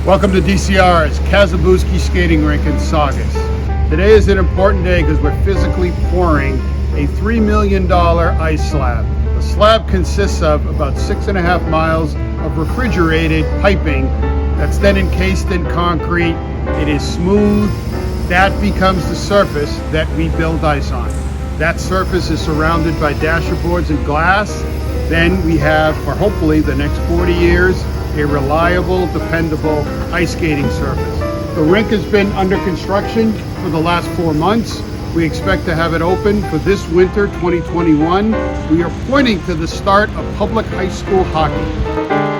Welcome to DCR's Kasabuski Skating Rink in Saugus. Today is an important day because we're physically pouring a $3 million ice slab. The slab consists of about 6.5 miles of refrigerated piping that's then encased in concrete. It is smooth. That becomes the surface that we build ice on. That surface is surrounded by dasher boards and glass. Then we have, for hopefully the next 40 years, a reliable, dependable ice skating surface. The rink has been under construction for the last 4 months. We expect to have it open for this winter 2021. We are pointing to the start of public high school hockey.